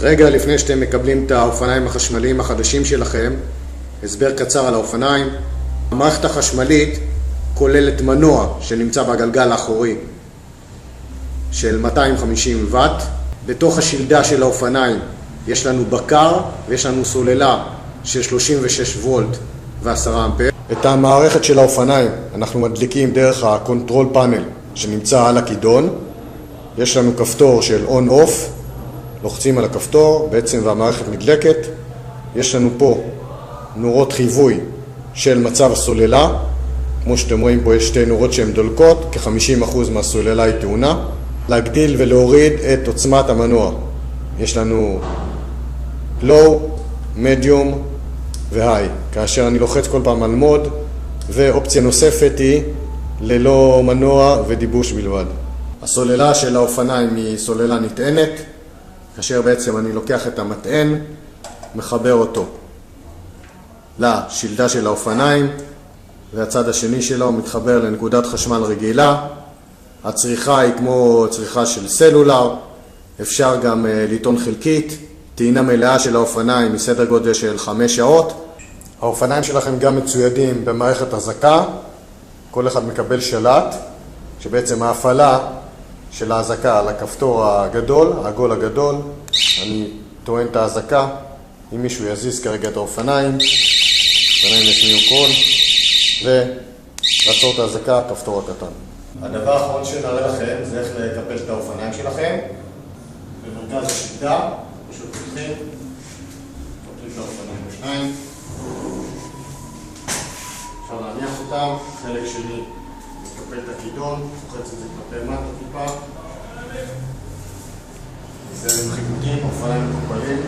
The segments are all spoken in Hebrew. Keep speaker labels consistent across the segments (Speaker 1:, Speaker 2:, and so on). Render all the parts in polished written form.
Speaker 1: רגע לפני שאתם מקבלים את האופניים החשמליים החדשים שלכם, הסבר קצר על האופניים. המערכת החשמלית כוללת מנוע שנמצא בגלגל האחורי של 250 ואט. בתוך השלדה של האופניים יש לנו בקר ויש לנו סוללה של 36 וולט ו10 אמפר. את המערכת של האופניים אנחנו מדליקים דרך הקונטרול פאנל שנמצא על הכידון. יש לנו כפתור של און-אוף, לוחצים על הכפתור בעצם והמערכת נדלקת. יש לנו פה נורות חיווי של מצב הסוללה. כמו שאתם רואים פה יש שתי נורות שהן דולקות, כ-50% מהסוללה היא טעונה. להגדיל ולהוריד את עוצמת המנוע. יש לנו low, medium ו-high. כאשר אני לוחץ כל פעם על מוד, ואופציה נוספת היא ללא מנוע ודיבוש בלבד. הסוללה של האופניים היא סוללה נטענת, כאשר בעצם אני לוקח את המטען, מחבר אותו לשלדה של האופניים, והצד השני שלו מתחבר לנקודת חשמל רגילה. הצריכה היא כמו צריכה של סלולר, אפשר גם לטעון חלקית. טעינה מלאה של האופניים מסדר גודל של 5 שעות. האופניים שלכם גם מצוידים במערכת הזקה, כל אחד מקבל שלט, שבעצם ההפעלה של ההזקה על הכפתור הגדול, העגול הגדול. אני טוען את ההזקה, אם מישהו יזיז כרגע את האופניים, האופניים ישמיעו קול, ולעצור את ההזקה, הכפתור הקטן. הדבר האחרון שנראה לכם זה איך לקפל את האופניים שלכם. במרכז השלדה, פשוט פותחים, מקפלים את האופניים בשניים. אפשר להניח אותם, חלק שלי מקפל את הכידון, לוחץ את זה כלפי מטה טיפה. זה עם חיבוטים, אופניים מקופלים.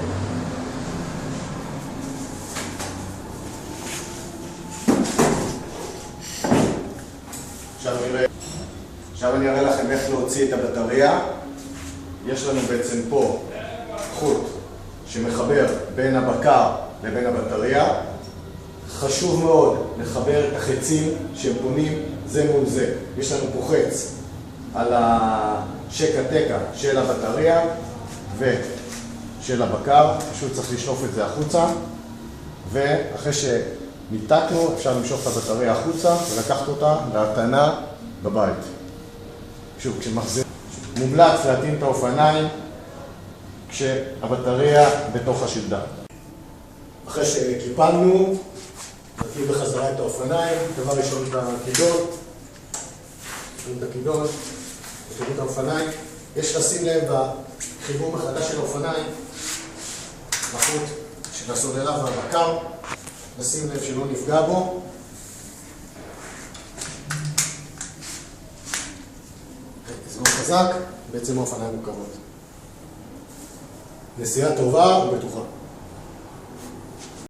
Speaker 1: עכשיו אני אראה לכם איך להוציא את הבטריה. יש לנו בעצם פה חוט שמחבר בין הבקר לבין הבטריה. חשוב מאוד לחבר את החצים שהם פונים זה מול זה. יש לנו פה חץ על השקע-תקע של הבטריה ושל הבקר. פשוט צריך לשלוף את זה החוצה, ואחרי שניתקנו אפשר למשוך את הבטריה החוצה ולקחת אותה להטענה בבית. שוב, כשמחזיר, מומלץ להטעין את האופניים כשהבטריה בתוך השלדה. אחרי שקיפלנו, נטעין בחזרה את האופניים. דבר ראשון את הכידון, את הכידון, את האופניים. יש לשים לב בחיבור מחדש של האופניים, בחוט של הסוללה והבקר, לשים לב שלא נפגע בו. תסגור חזק, בעצם האופניים מורכבות. נסיעה טובה ובטוחה.